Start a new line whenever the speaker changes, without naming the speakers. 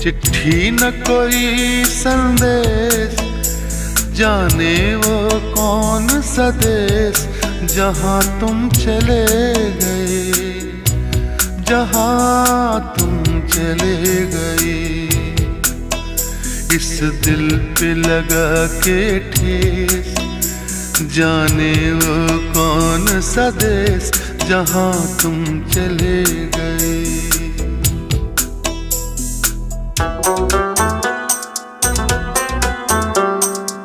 चिट्ठी न कोई संदेश, जाने वो कौन सा देश जहाँ तुम चले गए, जहाँ तुम चले गए। इस दिल पे लगा के ठेस, जाने वो कौन सा देश जहाँ तुम चले गए।